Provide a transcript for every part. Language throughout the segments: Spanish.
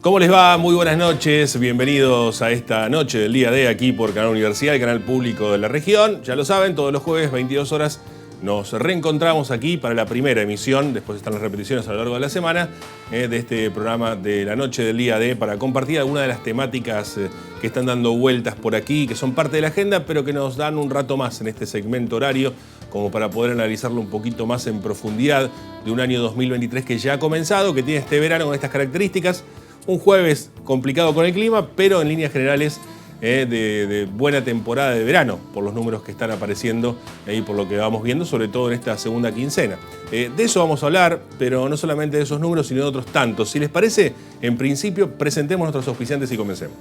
¿Cómo les va? Muy buenas noches, bienvenidos a esta noche del día D aquí por Canal Universidad, el canal público de la región. Ya lo saben, todos los jueves, 22 horas, nos reencontramos aquí para la primera emisión, después están las repeticiones a lo largo de la semana, de este programa de la noche del día D para compartir algunas de las temáticas que están dando vueltas por aquí, que son parte de la agenda, pero que nos dan un rato más en este segmento horario, como para poder analizarlo un poquito más en profundidad de un año 2023 que ya ha comenzado, que tiene este verano con estas características. Un jueves complicado con el clima, pero en líneas generales de buena temporada de verano, por los números que están apareciendo y por lo que vamos viendo, sobre todo en esta segunda quincena. De eso vamos a hablar, pero no solamente de esos números, sino de otros tantos. Si les parece, en principio, presentemos nuestros auspiciantes y comencemos.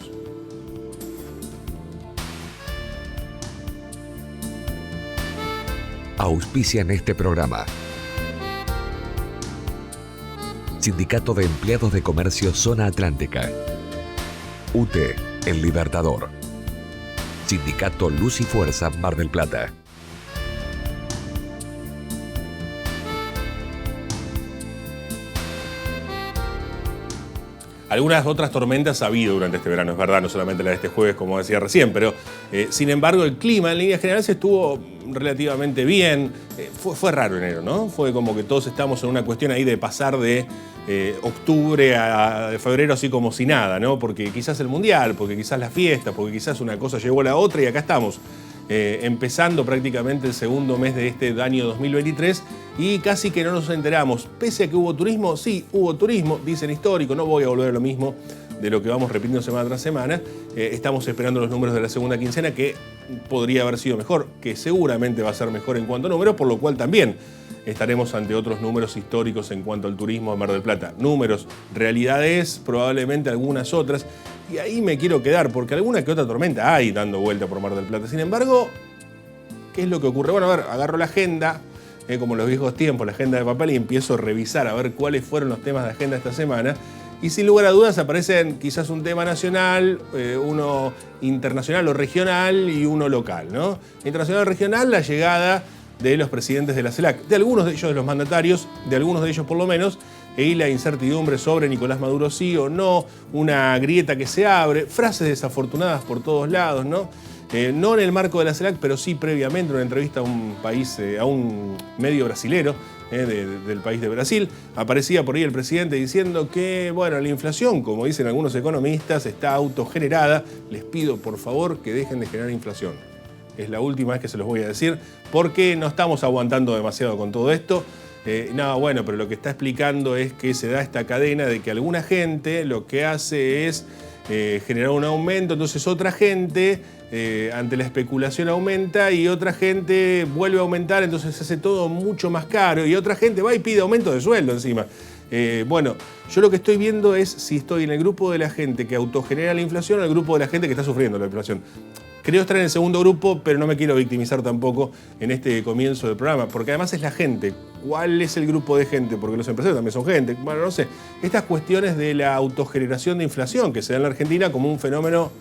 Auspician este programa. Sindicato de Empleados de Comercio Zona Atlántica. UTE, El Libertador. Sindicato Luz y Fuerza, Mar del Plata. Algunas otras tormentas ha habido durante este verano, es verdad, no solamente la de este jueves, como decía recién, pero sin embargo el clima en líneas generales estuvo relativamente bien. Fue raro enero, ¿no? Fue como que todos estamos en una cuestión ahí de pasar de octubre a febrero así como si nada, ¿no? Porque quizás el mundial, porque quizás las fiestas, porque quizás una cosa llegó a la otra y acá estamos. Empezando prácticamente el segundo mes de este año 2023 y casi que no nos enteramos. Pese a que hubo turismo, sí, hubo turismo, dicen histórico, no voy a volver a lo mismo de lo que vamos repitiendo semana tras semana. Estamos esperando los números de la segunda quincena, que podría haber sido mejor, que seguramente va a ser mejor en cuanto a números, por lo cual también estaremos ante otros números históricos en cuanto al turismo de Mar del Plata. Números, realidades, probablemente algunas otras. Y ahí me quiero quedar, porque alguna que otra tormenta hay dando vuelta por Mar del Plata. Sin embargo, ¿qué es lo que ocurre? Bueno, a ver, agarro la agenda, como en los viejos tiempos, la agenda de papel, y empiezo a revisar a ver cuáles fueron los temas de agenda esta semana. Y sin lugar a dudas aparecen quizás un tema nacional, uno internacional o regional y uno local, ¿no? Internacional o regional, la llegada de los presidentes de la CELAC, de algunos de ellos, de los mandatarios, de algunos de ellos por lo menos, y la incertidumbre sobre Nicolás Maduro sí o no, una grieta que se abre, frases desafortunadas por todos lados, ¿no? No en el marco de la CELAC, pero sí previamente, en una entrevista a un país, a un medio brasilero del país de Brasil, aparecía por ahí el presidente diciendo que, bueno, la inflación, como dicen algunos economistas, está autogenerada. Les pido, por favor, que dejen de generar inflación. Es la última vez que se los voy a decir, porque no estamos aguantando demasiado con todo esto. No, bueno, pero lo que está explicando es que se da esta cadena de que alguna gente lo que hace es generar un aumento, entonces otra gente ante la especulación aumenta y otra gente vuelve a aumentar, entonces se hace todo mucho más caro y otra gente va y pide aumento de sueldo encima. Bueno, yo lo que estoy viendo es si estoy en el grupo de la gente que autogenera la inflación o en el grupo de la gente que está sufriendo la inflación. Creo estar en el segundo grupo, pero no me quiero victimizar tampoco en este comienzo del programa, porque además es la gente. ¿Cuál es el grupo de gente? Porque los empresarios también son gente. Bueno, no sé. Estas cuestiones de la autogeneración de inflación que se da en la Argentina como un fenómeno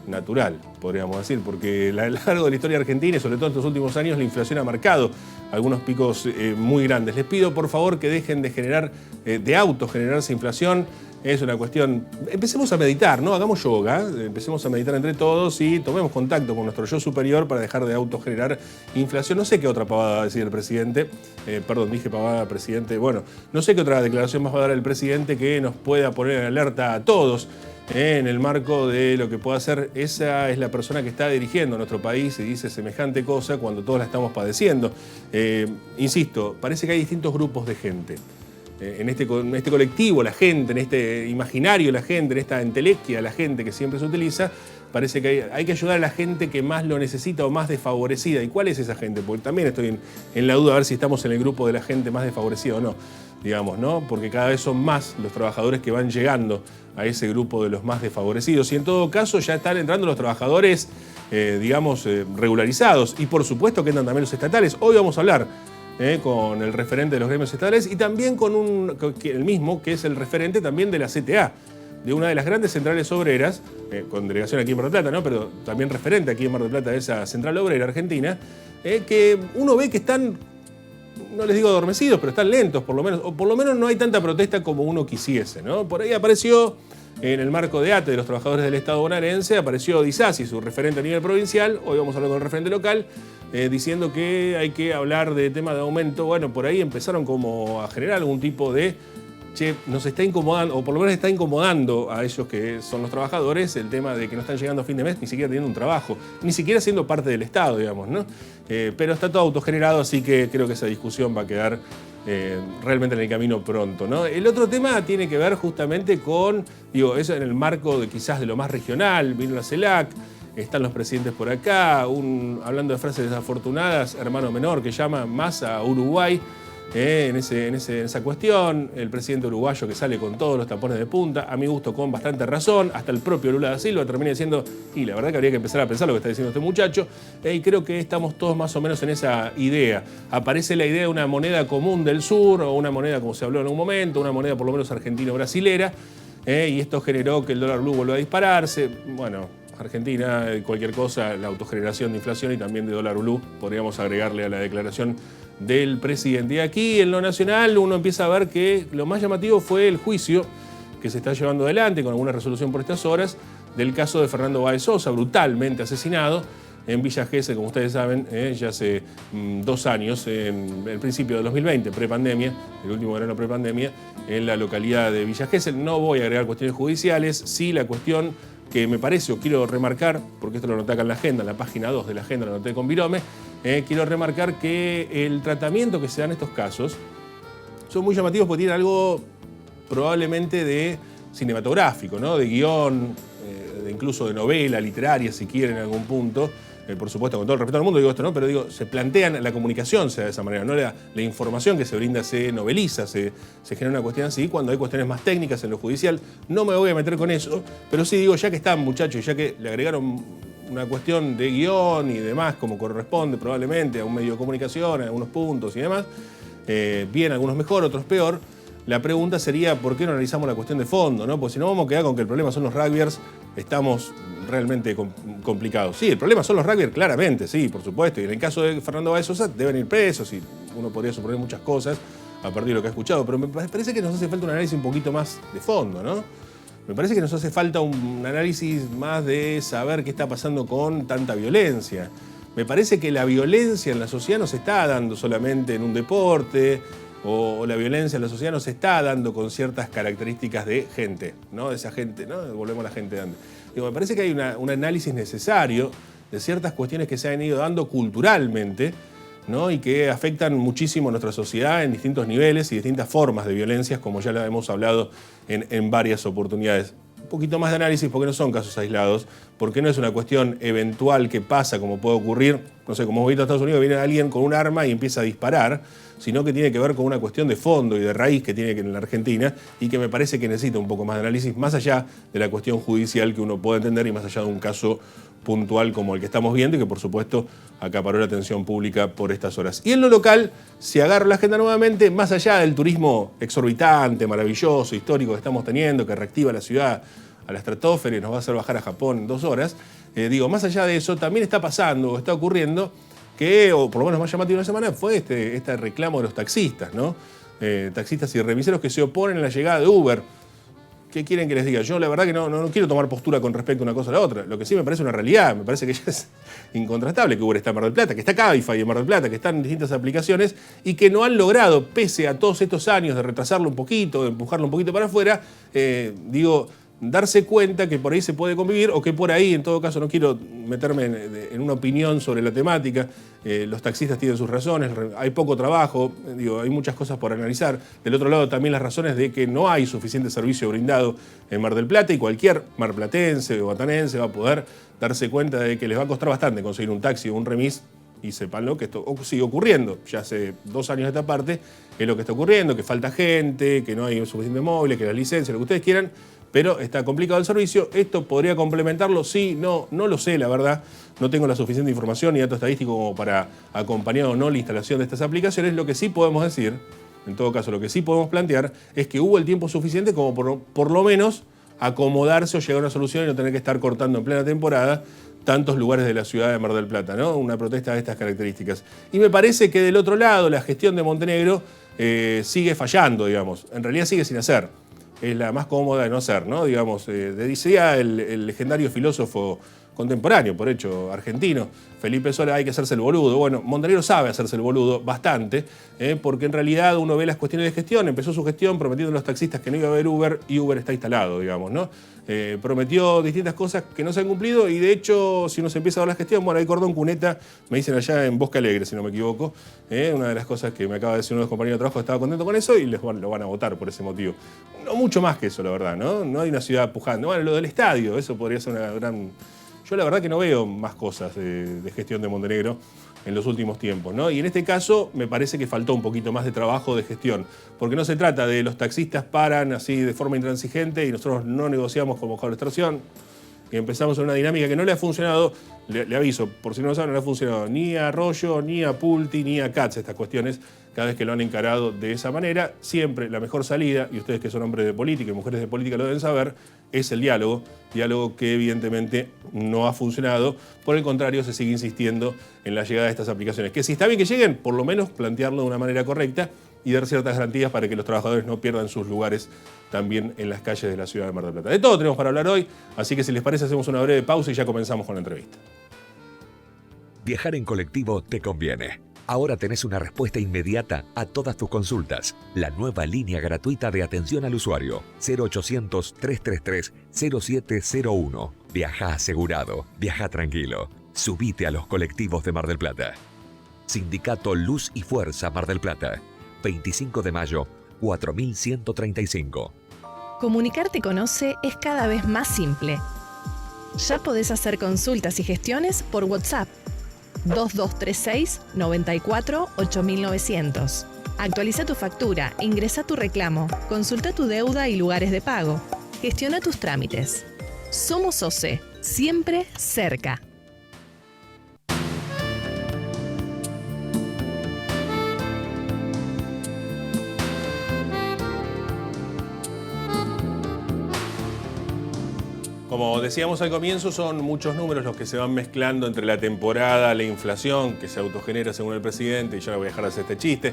natural, podríamos decir, porque a lo largo de la historia argentina y sobre todo en estos últimos años la inflación ha marcado algunos picos muy grandes. Les pido por favor que dejen de generar, de autogenerarse inflación. Es una cuestión, empecemos a meditar, ¿no? Hagamos yoga, empecemos a meditar entre todos y tomemos contacto con nuestro yo superior para dejar de autogenerar inflación. No sé qué otra pavada va a decir el presidente, perdón, dije pavada, presidente. Bueno, no sé qué otra declaración más va a dar el presidente que nos pueda poner en alerta a todos en el marco de lo que pueda hacer. Esa es la persona que está dirigiendo nuestro país y dice semejante cosa cuando todos la estamos padeciendo. Insisto, parece que hay distintos grupos de gente. En este colectivo, la gente, en este imaginario, la gente, en esta entelequia, la gente que siempre se utiliza, parece que hay que ayudar a la gente que más lo necesita o más desfavorecida. ¿Y cuál es esa gente? Porque también estoy en la duda a ver si estamos en el grupo de la gente más desfavorecida o no, digamos, ¿no? Porque cada vez son más los trabajadores que van llegando a ese grupo de los más desfavorecidos. Y en todo caso ya están entrando los trabajadores, digamos, regularizados. Y por supuesto que entran también los estatales. Hoy vamos a hablar con el referente de los gremios estatales y también con el mismo que es el referente también de la CTA, de una de las grandes centrales obreras, con delegación aquí en Mar del Plata, ¿no? Pero también referente aquí en Mar del Plata de esa central obrera argentina, que uno ve que están no les digo adormecidos, pero están lentos por lo menos, o por lo menos no hay tanta protesta como uno quisiese, ¿no? Por ahí apareció, en el marco de ATE, de los trabajadores del Estado bonaerense, apareció Di Sassi, su referente a nivel provincial, hoy vamos a hablar con el referente local, diciendo que hay que hablar de tema de aumento. Bueno, por ahí empezaron como a generar algún tipo de, che, nos está incomodando, o por lo menos está incomodando a ellos que son los trabajadores, el tema de que no están llegando a fin de mes ni siquiera teniendo un trabajo, ni siquiera siendo parte del Estado, digamos, ¿no? Pero está todo autogenerado, así que creo que esa discusión va a quedar realmente en el camino pronto, ¿no? El otro tema tiene que ver justamente con, digo, eso en el marco de quizás de lo más regional, vino la CELAC, están los presidentes por acá, hablando de frases desafortunadas, hermano menor que llama más a Uruguay, en esa cuestión, el presidente uruguayo que sale con todos los tapones de punta, a mi gusto con bastante razón, hasta el propio Lula da Silva termina diciendo, y la verdad que habría que empezar a pensar lo que está diciendo este muchacho, y creo que estamos todos más o menos en esa idea. Aparece la idea de una moneda común del sur, o una moneda como se habló en un momento, una moneda por lo menos argentino-brasilera, y esto generó que el dólar blue vuelva a dispararse. Bueno, Argentina, cualquier cosa, la autogeneración de inflación y también de dólar blue, podríamos agregarle a la declaración del presidente. Y aquí en lo nacional uno empieza a ver que lo más llamativo fue el juicio que se está llevando adelante con alguna resolución por estas horas del caso de Fernando Báez Sosa, brutalmente asesinado en Villa Gesell, como ustedes saben, ya hace 2 años, en el principio de 2020, prepandemia, el último verano prepandemia, en la localidad de Villa Gesell. No voy a agregar cuestiones judiciales, sí la cuestión que me parece, o quiero remarcar, porque esto lo anoté acá en la agenda, en la página 2 de la agenda, lo anoté con Virome, quiero remarcar que el tratamiento que se da en estos casos son muy llamativos porque tienen algo probablemente de cinematográfico, ¿no? De guión, incluso de novela literaria, si quieren, en algún punto. Por supuesto, con todo el respeto al mundo digo esto, ¿no? Pero digo, se plantean, la comunicación se da de esa manera, ¿no? La información que se brinda se noveliza, se genera una cuestión así, cuando hay cuestiones más técnicas en lo judicial. No me voy a meter con eso, pero sí digo, ya que están, muchachos, ya que le agregaron una cuestión de guión y demás, como corresponde probablemente a un medio de comunicación, en algunos puntos y demás, bien, algunos mejor, otros peor. La pregunta sería, ¿por qué no analizamos la cuestión de fondo, ¿no? Porque si no vamos a quedar con que el problema son los rugbyers, estamos realmente complicados. Sí, el problema son los rugbyers, claramente, sí, por supuesto. Y en el caso de Fernando Báez Sosa, deben ir presos y uno podría suponer muchas cosas a partir de lo que ha escuchado. Pero me parece que nos hace falta un análisis un poquito más de fondo, ¿no? Me parece que nos hace falta un análisis más de saber qué está pasando con tanta violencia. Me parece que la violencia en la sociedad no se está dando solamente en un deporte, o la violencia en la sociedad no se está dando con ciertas características de gente, ¿no? De esa gente, ¿no? Volvemos a la gente de antes. Digo, me parece que hay un análisis necesario de ciertas cuestiones que se han ido dando culturalmente, ¿no? Y que afectan muchísimo a nuestra sociedad en distintos niveles y distintas formas de violencias, como ya lo hemos hablado en varias oportunidades. Un poquito más de análisis porque no son casos aislados, porque no es una cuestión eventual que pasa como puede ocurrir, no sé, como hemos visto en Estados Unidos, viene alguien con un arma y empieza a disparar, sino que tiene que ver con una cuestión de fondo y de raíz que tiene en la Argentina y que me parece que necesita un poco más de análisis, más allá de la cuestión judicial que uno puede entender y más allá de un caso puntual como el que estamos viendo y que por supuesto acaparó la atención pública por estas horas. Y en lo local, si agarro la agenda nuevamente, más allá del turismo exorbitante, maravilloso, histórico que estamos teniendo, que reactiva la ciudad a la estratosfera y nos va a hacer bajar a Japón en 2 horas, digo, más allá de eso, también está pasando o está ocurriendo que, o por lo menos más llamativo de la semana, fue este reclamo de los taxistas, ¿no? Taxistas y remiseros que se oponen a la llegada de Uber. ¿Qué quieren que les diga? Yo la verdad que no quiero tomar postura con respecto a una cosa a la otra. Lo que sí me parece una realidad, me parece que ya es incontrastable que Uber está en Mar del Plata, que está Cabify en Mar del Plata, que están en distintas aplicaciones y que no han logrado, pese a todos estos años de retrasarlo un poquito, de empujarlo un poquito para afuera, darse cuenta que por ahí se puede convivir o que por ahí, en todo caso, no quiero meterme en una opinión sobre la temática, los taxistas tienen sus razones, hay poco trabajo, hay muchas cosas por analizar. Del otro lado también las razones de que no hay suficiente servicio brindado en Mar del Plata y cualquier marplatense o batanense va a poder darse cuenta de que les va a costar bastante conseguir un taxi o un remis. Y sépanlo que esto sigue ocurriendo, ya hace 2 años de esta parte, es lo que está ocurriendo, que falta gente, que no hay suficiente móviles, que las licencias, lo que ustedes quieran, pero está complicado el servicio. ¿Esto podría complementarlo? Sí, no lo sé, la verdad. No tengo la suficiente información ni dato estadístico como para acompañar o no la instalación de estas aplicaciones. Lo que sí podemos decir, en todo caso, lo que sí podemos plantear es que hubo el tiempo suficiente como por lo menos acomodarse o llegar a una solución y no tener que estar cortando en plena temporada tantos lugares de la ciudad de Mar del Plata, ¿no? Una protesta de estas características. Y me parece que del otro lado la gestión de Montenegro sigue fallando, digamos. En realidad sigue sin hacer. Es la más cómoda de no hacer, ¿no? Digamos, decía el legendario filósofo contemporáneo, por hecho, argentino, Felipe Solá, hay que hacerse el boludo. Bueno, Montenegro sabe hacerse el boludo bastante, porque en realidad uno ve las cuestiones de gestión. Empezó su gestión prometiendo a los taxistas que no iba a haber Uber y Uber está instalado, digamos, ¿no? Prometió distintas cosas que no se han cumplido y de hecho, si uno se empieza a ver la gestión, bueno, hay cordón cuneta, me dicen allá en Bosque Alegre, si no me equivoco, una de las cosas que me acaba de decir uno de los compañeros de trabajo, estaba contento con eso y lo van a votar por ese motivo. No mucho más que eso, la verdad, ¿no? No hay una ciudad pujante. Bueno, lo del estadio, eso podría ser una gran... Yo la verdad que no veo más cosas de gestión de Montenegro en los últimos tiempos, ¿no? Y en este caso me parece que faltó un poquito más de trabajo de gestión, porque no se trata de los taxistas paran así de forma intransigente y nosotros no negociamos como bajo la extorsión y empezamos en una dinámica que no le ha funcionado, le aviso, por si no lo saben, no le ha funcionado ni a Arroyo, ni a Pulti, ni a Katz estas cuestiones, cada vez que lo han encarado de esa manera. Siempre la mejor salida, y ustedes que son hombres de política y mujeres de política lo deben saber, es el diálogo que evidentemente no ha funcionado. Por el contrario, se sigue insistiendo en la llegada de estas aplicaciones, que si está bien que lleguen, por lo menos plantearlo de una manera correcta y dar ciertas garantías para que los trabajadores no pierdan sus lugares también en las calles de la ciudad de Mar del Plata. De todo tenemos para hablar hoy, así que si les parece hacemos una breve pausa y ya comenzamos con la entrevista. Viajar en colectivo te conviene. Ahora tenés una respuesta inmediata a todas tus consultas. La nueva línea gratuita de atención al usuario. 0800-333-0701. Viaja asegurado. Viaja tranquilo. Subite a los colectivos de Mar del Plata. Sindicato Luz y Fuerza Mar del Plata. 25 de mayo, 4135. Comunicarte con OCE es cada vez más simple. Ya podés hacer consultas y gestiones por WhatsApp. 2236 94 8900. Actualiza tu factura, ingresa tu reclamo, consulta tu deuda y lugares de pago. Gestiona tus trámites. Somos OCE, siempre cerca. Como decíamos al comienzo, son muchos números los que se van mezclando entre la temporada, la inflación que se autogenera según el presidente, y yo no voy a dejar de hacer este chiste.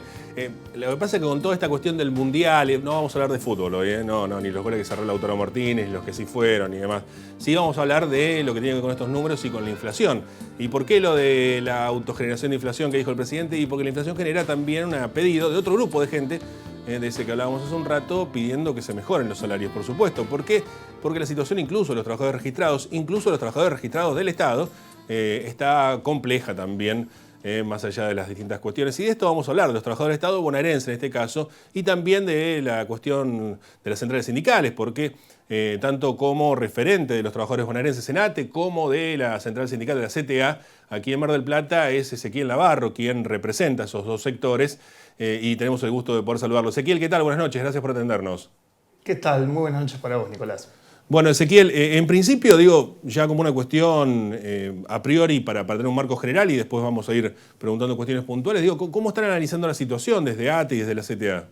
Lo que pasa es que con toda esta cuestión del mundial, no vamos a hablar de fútbol hoy, no, ni los goles que cerró Lautaro Martínez, ni los que sí fueron y demás. Sí vamos a hablar de lo que tiene que ver con estos números y con la inflación. ¿Y por qué lo de la autogeneración de inflación que dijo el presidente? Y porque la inflación genera también un pedido de otro grupo de gente, de ese que hablábamos hace un rato, pidiendo que se mejoren los salarios, por supuesto. ¿Por qué? Porque la situación incluso de los trabajadores registrados del Estado, está compleja también, más allá de las distintas cuestiones. Y de esto vamos a hablar, de los trabajadores del Estado bonaerenses en este caso, y también de la cuestión de las centrales sindicales, porque tanto como referente de los trabajadores bonaerenses en ATE, como de la central sindical de la CTA, aquí en Mar del Plata, es Ezequiel Navarro quien representa esos dos sectores, y tenemos el gusto de poder saludarlo. Ezequiel, ¿qué tal? Buenas noches, gracias por atendernos. ¿Qué tal? Muy buenas noches para vos, Nicolás. Bueno, Ezequiel, en principio, digo, ya como una cuestión a priori para tener un marco general y después vamos a ir preguntando cuestiones puntuales, digo, ¿cómo están analizando la situación desde ATE y desde la CTA?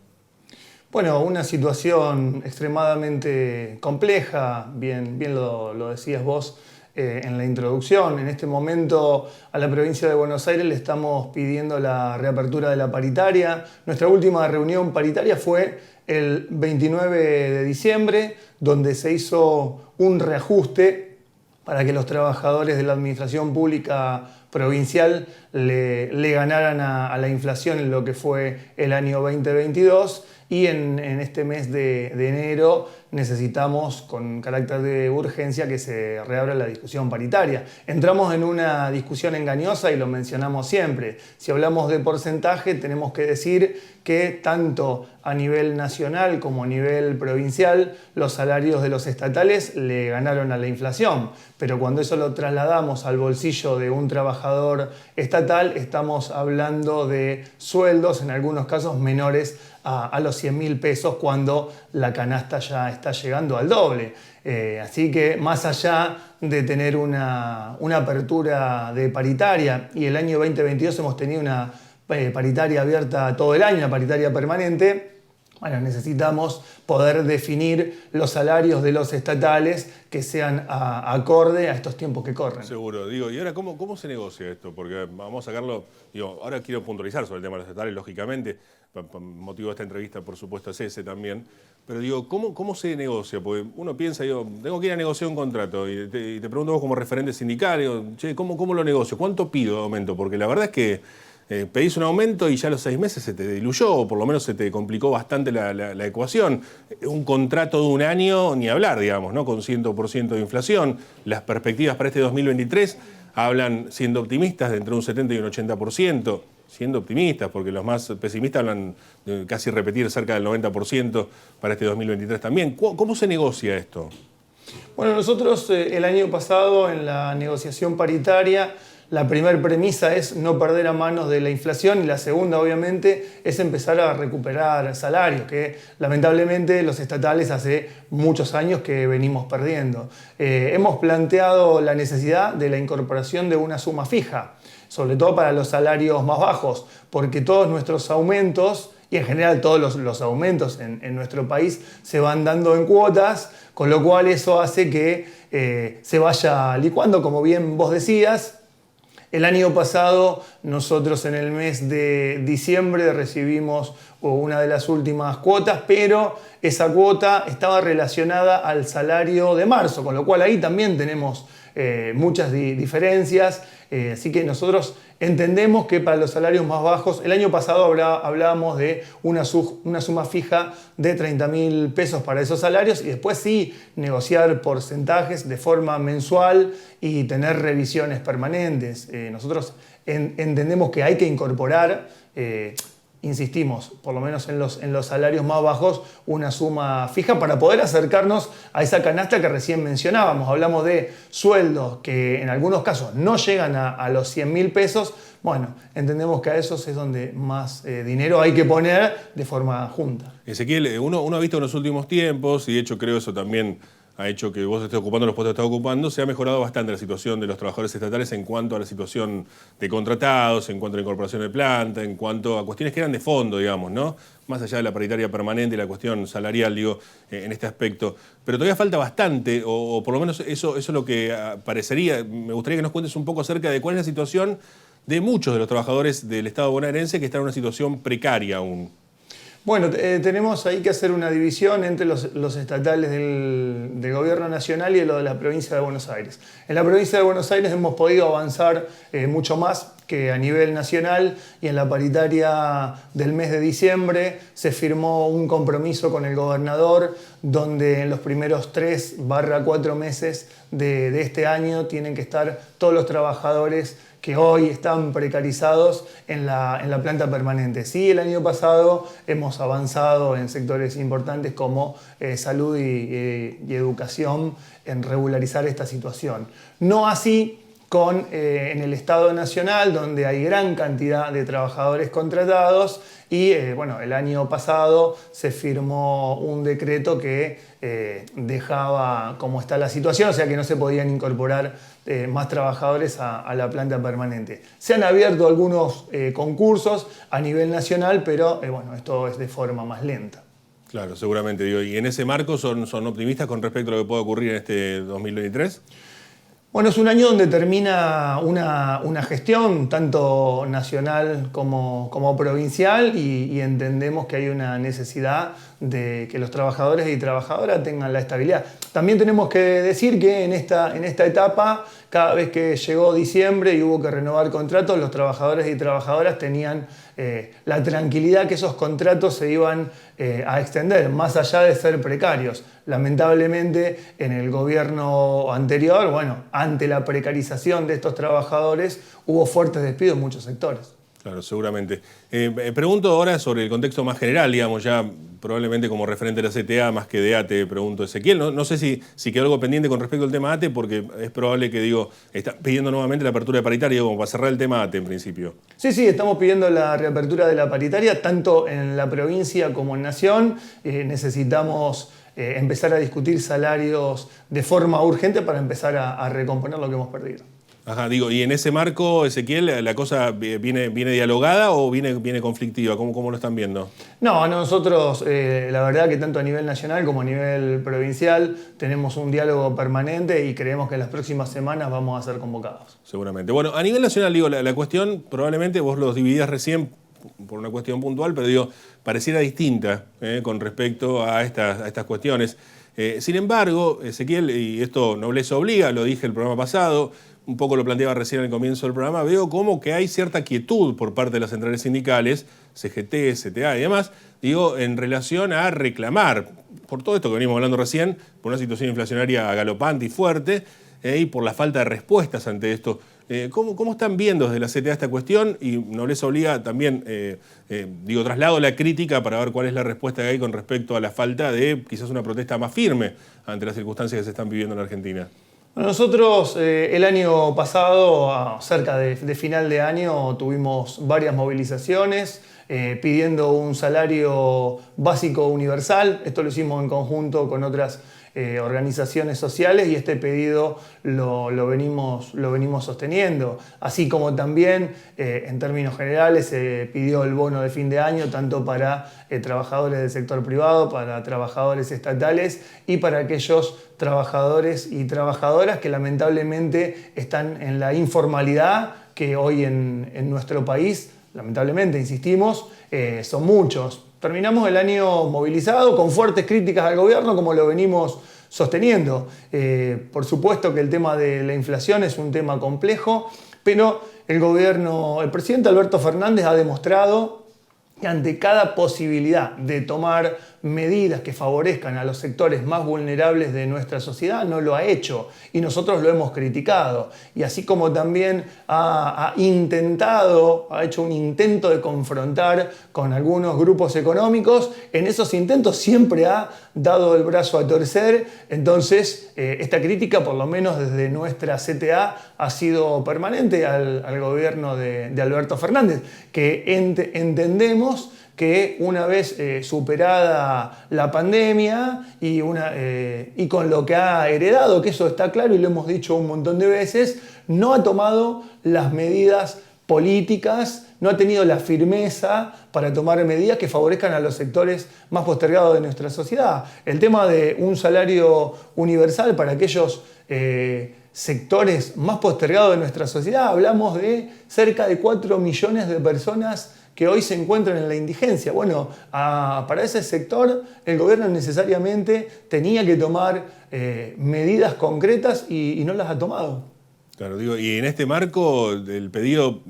Bueno, una situación extremadamente compleja, bien lo decías vos en la introducción. En este momento a la provincia de Buenos Aires le estamos pidiendo la reapertura de la paritaria. Nuestra última reunión paritaria fue el 29 de diciembre, donde se hizo un reajuste para que los trabajadores de la administración pública provincial le ganaran a la inflación en lo que fue el año 2022. Y en este mes de enero necesitamos, con carácter de urgencia, que se reabra la discusión paritaria. Entramos en una discusión engañosa y lo mencionamos siempre. Si hablamos de porcentaje, tenemos que decir que tanto a nivel nacional como a nivel provincial, los salarios de los estatales le ganaron a la inflación. Pero cuando eso lo trasladamos al bolsillo de un trabajador estatal, estamos hablando de sueldos, en algunos casos menores a los 100.000 pesos, cuando la canasta ya está llegando al doble. Así que más allá de tener una apertura de paritaria, y el año 2022 hemos tenido una paritaria abierta todo el año, una paritaria permanente, Bueno, necesitamos poder definir los salarios de los estatales que sean acorde a estos tiempos que corren. Seguro. Digo, ¿y ahora cómo se negocia esto? Porque vamos a sacarlo, digo, ahora quiero puntualizar sobre el tema de los estatales, lógicamente, motivo de esta entrevista, por supuesto, es ese también. Pero digo, ¿cómo se negocia? Porque uno piensa, digo, tengo que ir a negociar un contrato y te pregunto vos como referente sindical, digo, che, ¿cómo lo negocio? ¿Cuánto pido de aumento? Porque la verdad es que pedís un aumento y ya a los 6 meses se te diluyó, o por lo menos se te complicó bastante la ecuación. Un contrato de un año, ni hablar, digamos, ¿no? Con 100% de inflación. Las perspectivas para este 2023 hablan, siendo optimistas, de entre un 70 y un 80%. Siendo optimistas, porque los más pesimistas hablan de casi repetir cerca del 90% para este 2023 también. ¿Cómo se negocia esto? Bueno, nosotros el año pasado en la negociación paritaria, la primera premisa es no perder a manos de la inflación y la segunda, obviamente, es empezar a recuperar salarios, que lamentablemente los estatales hace muchos años que venimos perdiendo. Hemos planteado la necesidad de la incorporación de una suma fija, sobre todo para los salarios más bajos, porque todos nuestros aumentos, y en general todos los aumentos en nuestro país, se van dando en cuotas, con lo cual eso hace que se vaya licuando, como bien vos decías. El año pasado nosotros en el mes de diciembre recibimos una de las últimas cuotas, pero esa cuota estaba relacionada al salario de marzo, con lo cual ahí también tenemos muchas diferencias. Así que nosotros entendemos que para los salarios más bajos, el año pasado hablábamos de una suma fija de 30.000 pesos para esos salarios y después sí negociar porcentajes de forma mensual y tener revisiones permanentes. Nosotros entendemos que hay que incorporar, insistimos, por lo menos en los salarios más bajos, una suma fija para poder acercarnos a esa canasta que recién mencionábamos. Hablamos de sueldos que en algunos casos no llegan a los 100.000 pesos. Bueno, entendemos que a esos es donde más dinero hay que poner de forma junta. Ezequiel, uno ha visto en los últimos tiempos, y de hecho creo eso también ha hecho que vos estés ocupando los puestos que estás ocupando, se ha mejorado bastante la situación de los trabajadores estatales en cuanto a la situación de contratados, en cuanto a la incorporación de planta, en cuanto a cuestiones que eran de fondo, digamos, ¿no? Más allá de la paritaria permanente y la cuestión salarial, digo, en este aspecto. Pero todavía falta bastante, o por lo menos eso es lo que parecería. Me gustaría que nos cuentes un poco acerca de cuál es la situación de muchos de los trabajadores del Estado bonaerense que están en una situación precaria aún. Bueno, tenemos ahí que hacer una división entre los estatales del gobierno nacional y lo de la provincia de Buenos Aires. En la provincia de Buenos Aires hemos podido avanzar mucho más que a nivel nacional y en la paritaria del mes de diciembre se firmó un compromiso con el gobernador donde en los primeros 3/4 meses de este año tienen que estar todos los trabajadores que hoy están precarizados en la planta permanente. Sí, el año pasado hemos avanzado en sectores importantes como salud y educación en regularizar esta situación. No así en el Estado Nacional, donde hay gran cantidad de trabajadores contratados y bueno, el año pasado se firmó un decreto que dejaba como está la situación, o sea que no se podían incorporar más trabajadores a la planta permanente. Se han abierto algunos concursos a nivel nacional, pero bueno, esto es de forma más lenta. Claro, seguramente. Digo, ¿y en ese marco son optimistas con respecto a lo que pueda ocurrir en este 2023? Bueno, es un año donde termina una gestión tanto nacional como provincial y entendemos que hay una necesidad de que los trabajadores y trabajadoras tengan la estabilidad. También tenemos que decir que en esta etapa, cada vez que llegó diciembre y hubo que renovar contratos, los trabajadores y trabajadoras tenían la tranquilidad que esos contratos se iban a extender, más allá de ser precarios. Lamentablemente, en el gobierno anterior, bueno, ante la precarización de estos trabajadores, hubo fuertes despidos en muchos sectores. Claro, seguramente. Pregunto ahora sobre el contexto más general, digamos, ya probablemente como referente de la CTA más que de ATE, pregunto Ezequiel. No sé si quedó algo pendiente con respecto al tema ATE, porque es probable que, está pidiendo nuevamente la apertura de paritaria, como para cerrar el tema ATE en principio. Sí, estamos pidiendo la reapertura de la paritaria, tanto en la provincia como en Nación. Necesitamos empezar a discutir salarios de forma urgente para empezar a recomponer lo que hemos perdido. Ajá, digo, y en ese marco, Ezequiel, ¿la cosa viene dialogada o viene conflictiva? ¿Cómo lo están viendo? No, nosotros, la verdad que tanto a nivel nacional como a nivel provincial tenemos un diálogo permanente y creemos que en las próximas semanas vamos a ser convocados. Seguramente. Bueno, a nivel nacional, digo, la cuestión, probablemente vos los dividías recién por una cuestión puntual, pero digo, pareciera distinta con respecto a estas cuestiones. Sin embargo, Ezequiel, y esto nobleza obliga, lo dije el programa pasado, un poco lo planteaba recién al comienzo del programa, veo como que hay cierta quietud por parte de las centrales sindicales, CGT, CTA y demás, digo, en relación a reclamar, por todo esto que venimos hablando recién, por una situación inflacionaria galopante y fuerte, y por la falta de respuestas ante esto. ¿Cómo están viendo desde la CTA esta cuestión? Y nobleza obliga también, traslado la crítica para ver cuál es la respuesta que hay con respecto a la falta de quizás una protesta más firme ante las circunstancias que se están viviendo en la Argentina. Nosotros el año pasado, cerca de final de año, tuvimos varias movilizaciones pidiendo un salario básico universal. Esto lo hicimos en conjunto con otras organizaciones sociales y este pedido lo venimos sosteniendo. Así como también, en términos generales, se pidió el bono de fin de año tanto para trabajadores del sector privado, para trabajadores estatales y para aquellos trabajadores y trabajadoras que lamentablemente están en la informalidad que hoy en nuestro país, lamentablemente, insistimos, son muchos. Terminamos el año movilizado con fuertes críticas al gobierno, como lo venimos sosteniendo. Por supuesto que el tema de la inflación es un tema complejo, pero el presidente Alberto Fernández ha demostrado que ante cada posibilidad de tomar medidas que favorezcan a los sectores más vulnerables de nuestra sociedad, no lo ha hecho y nosotros lo hemos criticado. Y así como también ha hecho un intento de confrontar con algunos grupos económicos, en esos intentos siempre ha dado el brazo a torcer. Entonces, esta crítica, por lo menos desde nuestra CTA, ha sido permanente al gobierno de Alberto Fernández, que entendemos que una vez superada la pandemia y con lo que ha heredado, que eso está claro y lo hemos dicho un montón de veces, no ha tomado las medidas políticas, no ha tenido la firmeza para tomar medidas que favorezcan a los sectores más postergados de nuestra sociedad. El tema de un salario universal para aquellos sectores más postergados de nuestra sociedad, hablamos de cerca de 4 millones de personas que hoy se encuentran en la indigencia. Bueno, para ese sector el gobierno necesariamente tenía que tomar medidas concretas y no las ha tomado. Claro, digo, y en este marco del pedido,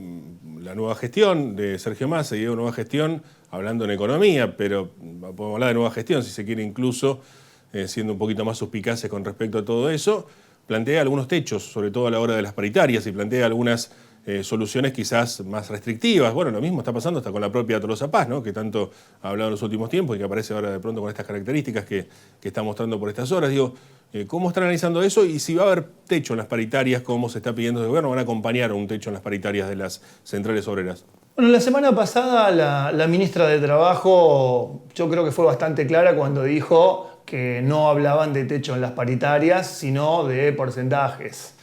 la nueva gestión de Sergio Massa, y nueva gestión, hablando en economía, pero podemos hablar de nueva gestión, si se quiere incluso, siendo un poquito más suspicaces con respecto a todo eso, plantea algunos techos, sobre todo a la hora de las paritarias, y plantea algunas soluciones quizás más restrictivas. Bueno, lo mismo está pasando hasta con la propia Tolosa Paz, ¿no? Que tanto ha hablado en los últimos tiempos y que aparece ahora de pronto con estas características que está mostrando por estas horas. Digo, ¿cómo están analizando eso? Y si va a haber techo en las paritarias, ¿cómo se está pidiendo desde el gobierno? ¿Van a acompañar un techo en las paritarias de las centrales obreras? Bueno, la semana pasada la ministra de Trabajo, yo creo que fue bastante clara cuando dijo que no hablaban de techo en las paritarias, sino de porcentajes.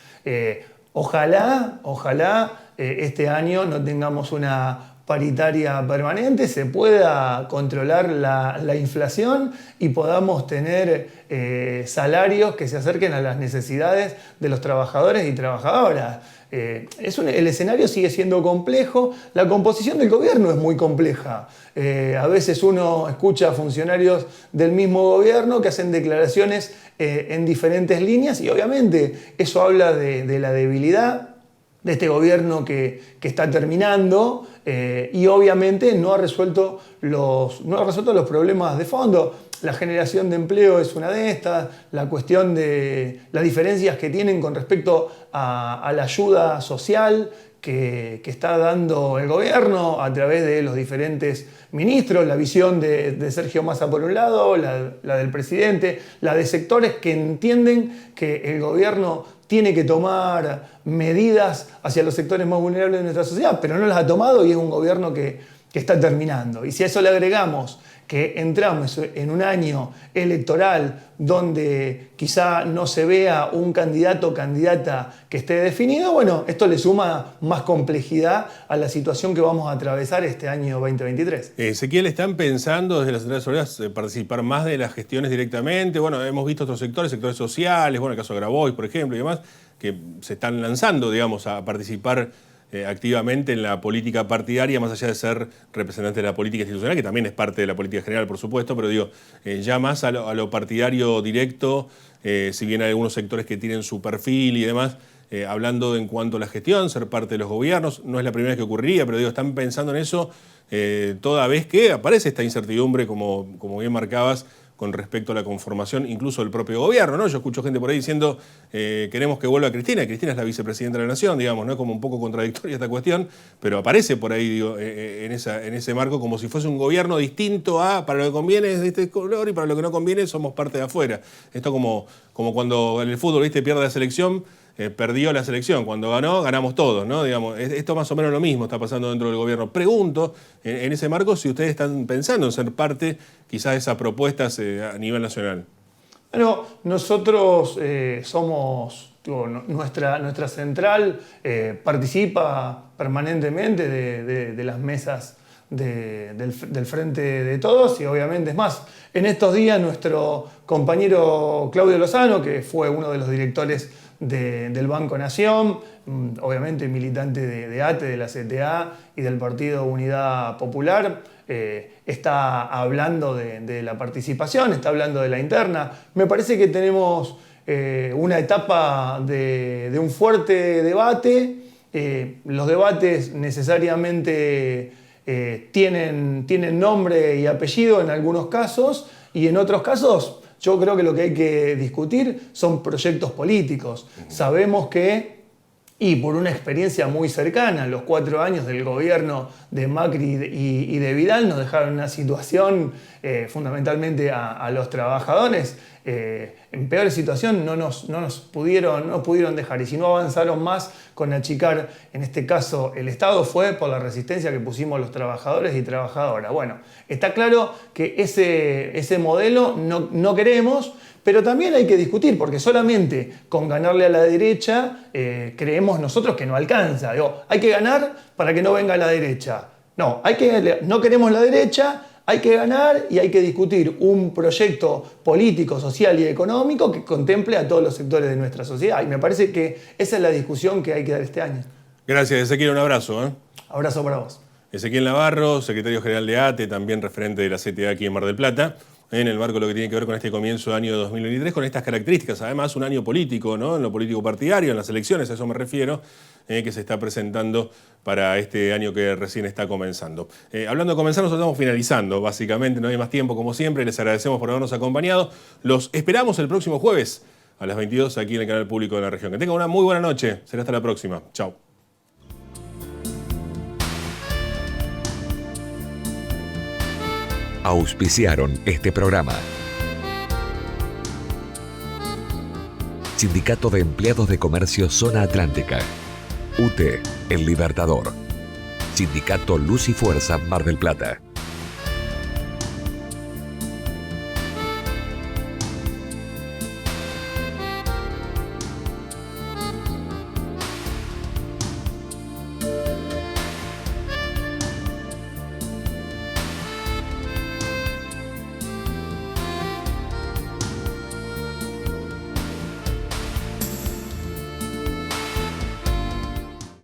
Ojalá este año no tengamos una paritaria permanente, se pueda controlar la inflación y podamos tener salarios que se acerquen a las necesidades de los trabajadores y trabajadoras. El escenario sigue siendo complejo, la composición del gobierno es muy compleja. A veces uno escucha a funcionarios del mismo gobierno que hacen declaraciones en diferentes líneas y obviamente eso habla de la debilidad de este gobierno que está terminando y obviamente no ha resuelto los problemas de fondo. La generación de empleo es una de estas, la cuestión de las diferencias que tienen con respecto a la ayuda social que está dando el gobierno a través de los diferentes ministros, la visión de Sergio Massa por un lado, la del presidente, la de sectores que entienden que el gobierno tiene que tomar medidas hacia los sectores más vulnerables de nuestra sociedad, pero no las ha tomado y es un gobierno que que está terminando. Y si a eso le agregamos que entramos en un año electoral donde quizá no se vea un candidato o candidata que esté definido, bueno, esto le suma más complejidad a la situación que vamos a atravesar este año 2023. Ezequiel, ¿están pensando desde las centrales obreras participar más de las gestiones directamente? Bueno, hemos visto otros sectores sociales, bueno, el caso de Grabois, por ejemplo, y demás, que se están lanzando, digamos, a participar activamente en la política partidaria, más allá de ser representante de la política institucional, que también es parte de la política general, por supuesto, pero digo, ya más a lo partidario directo, si bien hay algunos sectores que tienen su perfil y demás, hablando en cuanto a la gestión, ser parte de los gobiernos, no es la primera vez que ocurriría, pero digo, están pensando en eso toda vez que aparece esta incertidumbre, como bien marcabas, con respecto a la conformación incluso del propio gobierno, ¿no? Yo escucho gente por ahí diciendo queremos que vuelva Cristina. Cristina es la vicepresidenta de la Nación, digamos, ¿no? Es como un poco contradictoria esta cuestión, pero aparece por ahí, digo, en ese marco como si fuese un gobierno distinto a para lo que conviene es de este color y para lo que no conviene somos parte de afuera. Esto como cuando en el fútbol, ¿viste? Pierde la selección, perdió la selección. Cuando ganó, ganamos todos, ¿no? Digamos, esto más o menos lo mismo está pasando dentro del gobierno. Pregunto, en ese marco, si ustedes están pensando en ser parte quizás de esas propuestas a nivel nacional. Bueno, nosotros somos, nuestra central participa permanentemente de las mesas del Frente de Todos y obviamente es más. En estos días nuestro compañero Claudio Lozano, que fue uno de los directores del Banco Nación, obviamente militante de ATE, de la CTA y del Partido Unidad Popular, está hablando de la participación, está hablando de la interna. Me parece que tenemos una etapa de un fuerte debate. Los debates necesariamente tienen nombre y apellido en algunos casos y en otros casos yo creo que lo que hay que discutir son proyectos políticos. Sabemos que, y por una experiencia muy cercana, los 4 años del gobierno de Macri y de Vidal nos dejaron una situación fundamentalmente a los trabajadores en peor situación, no nos pudieron dejar. Y si no avanzaron más con achicar, en este caso, el Estado, fue por la resistencia que pusimos los trabajadores y trabajadoras. Bueno, está claro que ese modelo no queremos, pero también hay que discutir, porque solamente con ganarle a la derecha creemos nosotros que no alcanza. Digo, hay que ganar para que no venga la derecha. No queremos la derecha, hay que ganar y hay que discutir un proyecto político, social y económico que contemple a todos los sectores de nuestra sociedad. Y me parece que esa es la discusión que hay que dar este año. Gracias, Ezequiel, un abrazo. Abrazo para vos. Ezequiel Navarro, secretario general de ATE, también referente de la CTA aquí en Mar del Plata, en el marco de lo que tiene que ver con este comienzo de año 2023, con estas características. Además, un año político, ¿no? En lo político partidario, en las elecciones, a eso me refiero, que se está presentando para este año que recién está comenzando. Hablando de comenzar, nosotros estamos finalizando, básicamente, no hay más tiempo como siempre. Les agradecemos por habernos acompañado. Los esperamos el próximo jueves a las 22 aquí en el canal público de la región. Que tengan una muy buena noche. Será hasta la próxima. Chao. Auspiciaron este programa. Sindicato de Empleados de Comercio Zona Atlántica. UTE, El Libertador. Sindicato Luz y Fuerza Mar del Plata.